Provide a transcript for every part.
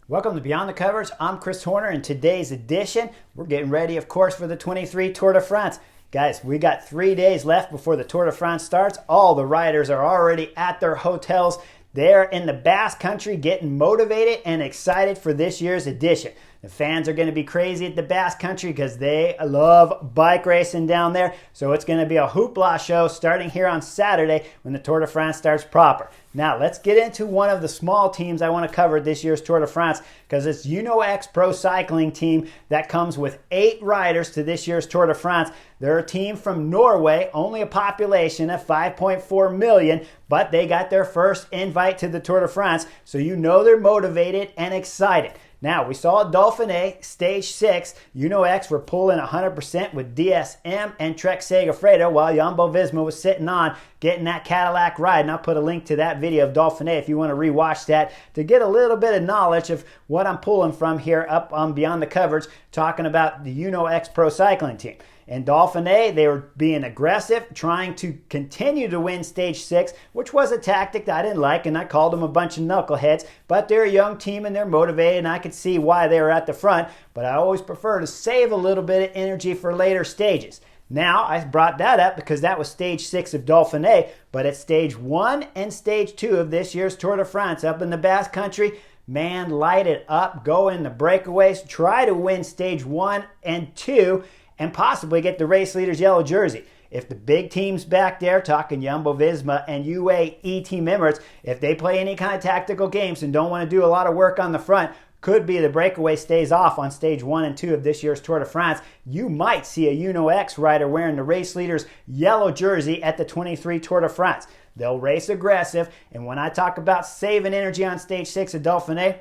Welcome to Beyond the Covers. I'm Chris Horner. In today's edition, we're getting ready, of course, for the 23 Tour de France. Guys, we got 3 days left before the Tour de France starts. All the riders are already at their hotels. They're in the Basque Country getting motivated and excited for this year's edition. The fans are going to be crazy at the Basque Country because they love bike racing down there. So it's going to be a hoopla show starting here on Saturday when the Tour de France starts proper. Now, let's get into one of the small teams I want to cover this year's Tour de France because it's UnoX Pro Cycling team that comes with 8 riders to this year's Tour de France. They're a team from Norway, only a population of 5.4 million, but they got their first invite to the Tour de France, so you know they're motivated and excited. Now, we saw at Dauphiné, Stage 6, UnoX were pulling 100% with DSM and Trek Segafredo while Jumbo-Visma was sitting on getting that Cadillac ride. And I'll put a link to that video of Dauphiné if you want to rewatch that to get a little bit of knowledge of what I'm pulling from here up on Beyond the Covers, talking about the UnoX Pro Cycling team. In Dauphiné, they were being aggressive, trying to continue to win Stage 6, which was a tactic that I didn't like, and I called them a bunch of knuckleheads. But they're a young team, and they're motivated, and I could see why they were at the front. But I always prefer to save a little bit of energy for later stages. Now, I brought that up because that was Stage 6 of Dauphiné, but at Stage 1 and Stage 2 of this year's Tour de France up in the Basque Country, man, light it up, go in the breakaways, try to win Stage 1 and 2, and possibly get the race leader's yellow jersey. If the big teams back there, talking Jumbo-Visma and UAE team members, if they play any kind of tactical games and don't want to do a lot of work on the front, could be the breakaway stays off on Stage 1 and 2 of this year's Tour de France. You might see a UnoX rider wearing the race leader's yellow jersey at the 23 Tour de France. They'll race aggressive, and when I talk about saving energy on Stage 6 of Dauphiné,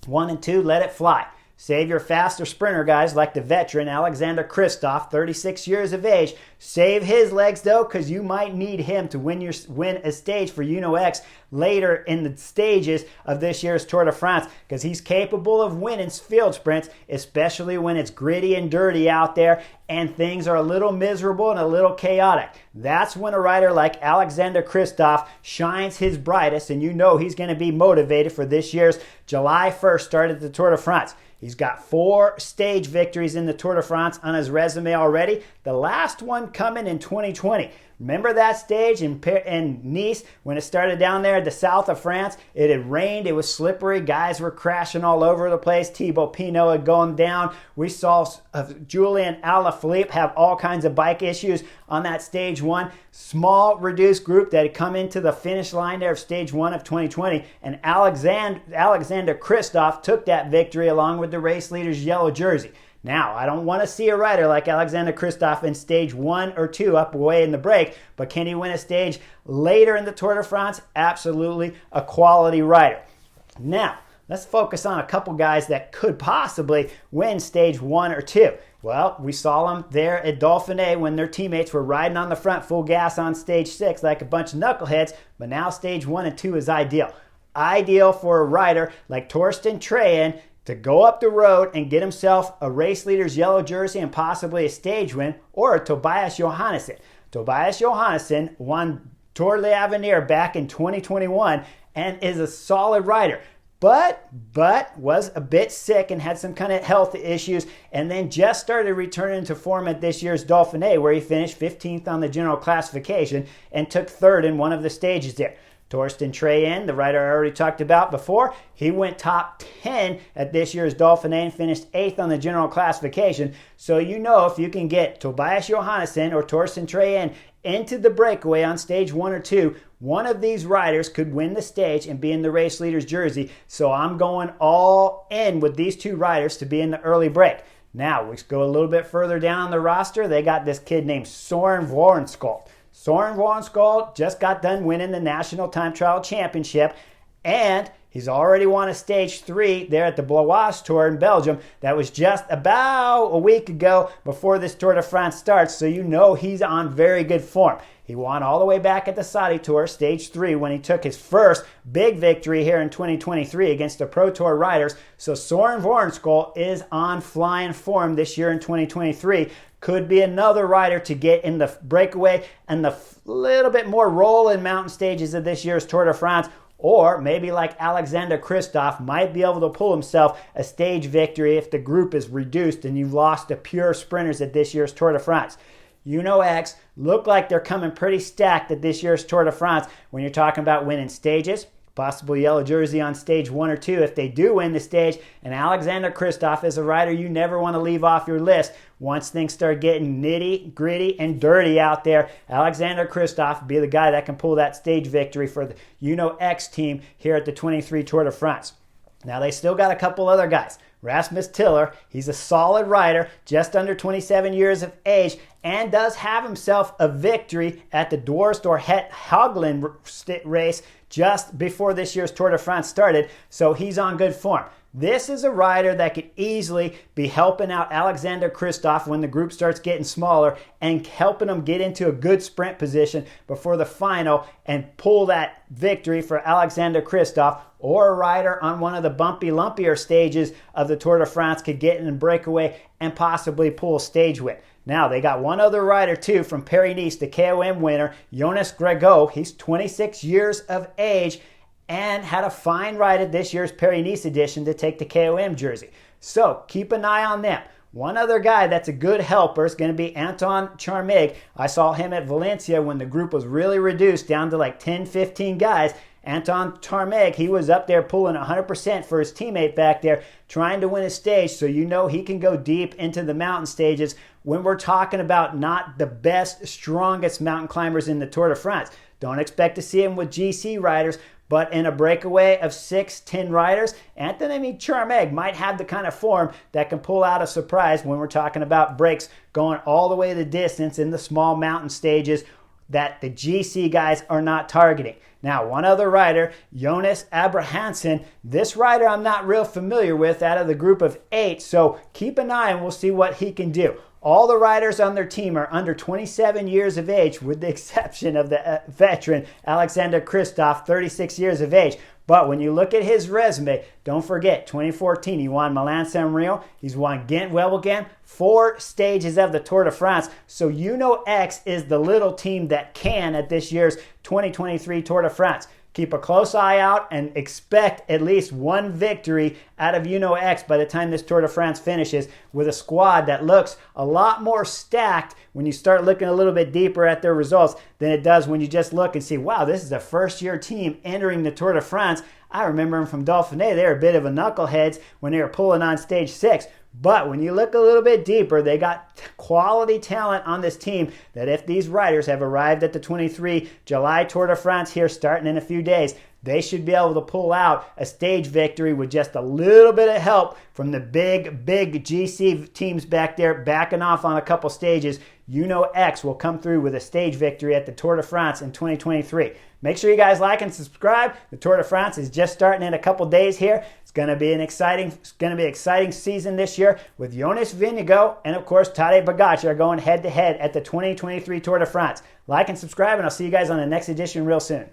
1 and 2, let it fly. Save your faster sprinter guys like the veteran Alexander Kristoff, 36 years of age. Save his legs though, because you might need him to win a stage for UnoX later in the stages of this year's Tour de France, because he's capable of winning field sprints, especially when it's gritty and dirty out there and things are a little miserable and a little chaotic. That's when a rider like Alexander Kristoff shines his brightest, and you know he's going to be motivated for this year's July 1st start at the Tour de France. He's got 4 stage victories in the Tour de France on his resume already, the last one coming in 2020. Remember that stage in Nice when it started down there at the south of France? It had rained, it was slippery, guys were crashing all over the place. Thibaut Pinot had gone down. We saw Julian Alaphilippe have all kinds of bike issues on that Stage 1. Small, reduced group that had come into the finish line there of Stage 1 of 2020. And Alexander Kristoff took that victory along with the race leader's yellow jersey. Now, I don't want to see a rider like Alexander Kristoff in Stage 1 or 2 up away in the break, but can he win a stage later in the Tour de France? Absolutely a quality rider. Now, let's focus on a couple guys that could possibly win Stage 1 or 2. Well, we saw them there at Dauphiné when their teammates were riding on the front full gas on Stage 6 like a bunch of knuckleheads, but now Stage 1 and 2 is ideal. Ideal for a rider like Torsten Traen to go up the road and get himself a race leader's yellow jersey and possibly a stage win, or Tobias Johannesson. Tobias Johannesson won Tour de l'Avenir back in 2021 and is a solid rider, but was a bit sick and had some kind of health issues, and then just started returning to form at this year's Dauphiné, where he finished 15th on the general classification and took 3rd in one of the stages there. Torsten Traen, the rider I already talked about before, he went top 10 at this year's Dauphiné and finished 8th on the general classification. So you know if you can get Tobias Johannesson or Torsten Traen into the breakaway on Stage 1 or 2, one of these riders could win the stage and be in the race leader's jersey. So I'm going all in with these 2 riders to be in the early break. Now, we go a little bit further down the roster. They got this kid named Søren Vorenskov. Søren Vorenskov just got done winning the National Time Trial Championship, and he's already won a Stage 3 there at the Blois Tour in Belgium. That was just about a week ago before this Tour de France starts, so you know he's on very good form. He won all the way back at the Saudi Tour, Stage 3, when he took his first big victory here in 2023 against the Pro Tour riders. So Søren Vorenskov is on flying form this year in 2023. Could be another rider to get in the breakaway and the little bit more rolling mountain stages of this year's Tour de France, Or maybe like Alexander Kristoff might be able to pull himself a stage victory if the group is reduced and you've lost the pure sprinters at this year's Tour de France. X look like they're coming pretty stacked at this year's Tour de France when you're talking about winning stages. Possible yellow jersey on stage 1 or 2 if they do win the stage. And Alexander Kristoff is a rider you never want to leave off your list. Once things start getting nitty, gritty, and dirty out there, Alexander Kristoff will be the guy that can pull that stage victory for the X team here at the 23 Tour de France. Now they still got a couple other guys. Rasmus Tiller, he's a solid rider, just under 27 years of age, and does have himself a victory at the Dorst or Het Haugland race just before this year's Tour de France started, so he's on good form. This is a rider that could easily be helping out Alexander Kristoff when the group starts getting smaller and helping him get into a good sprint position before the final and pull that victory for Alexander Kristoff. Or a rider on one of the bumpy, lumpier stages of the Tour de France could get in a breakaway and possibly pull a stage win. Now, they got one other rider, too, from Paris-Nice, the KOM winner, Jonas Grego. He's 26 years of age and had a fine ride at this year's Paris-Nice edition to take the KOM jersey. So, keep an eye on them. One other guy that's a good helper is going to be Anton Charmig. I saw him at Valencia when the group was really reduced down to like 10, 15 guys. Anton Charmig, he was up there pulling 100% for his teammate back there, trying to win a stage, so he can go deep into the mountain stages when we're talking about not the best, strongest mountain climbers in the Tour de France. Don't expect to see him with GC riders, but in a breakaway of 6-10 riders, Anthony Charmig might have the kind of form that can pull out a surprise when we're talking about breaks going all the way the distance in the small mountain stages that the GC guys are not targeting. Now, one other rider, Jonas Abrahamsen. This rider I'm not real familiar with out of the group of 8, so keep an eye and we'll see what he can do. All the riders on their team are under 27 years of age, with the exception of the veteran Alexander Kristoff, 36 years of age. But when you look at his resume, don't forget, 2014, he won Milan-San Remo. He's won Ghent-Wevelgem, 4 stages of the Tour de France. So X is the little team that can at this year's 2023 Tour de France. Keep a close eye out and expect at least one victory out of X by the time this Tour de France finishes, with a squad that looks a lot more stacked when you start looking a little bit deeper at their results than it does when you just look and see, wow, this is a first-year team entering the Tour de France. I remember them from Dauphiné. They were a bit of a knuckleheads when they were pulling on stage 6. But when you look a little bit deeper, they got quality talent on this team that if these riders have arrived at the 23 July Tour de France here starting in a few days, they should be able to pull out a stage victory with just a little bit of help from the big GC teams back there backing off on a couple stages. X will come through with a stage victory at the Tour de France in 2023. Make sure you guys like and subscribe. The Tour de France is just starting in a couple days here. It's going to be an exciting season this year with Jonas Vingegaard and of course Tadej Pogačar going head to head at the 2023 Tour de France. Like and subscribe, and I'll see you guys on the next edition real soon.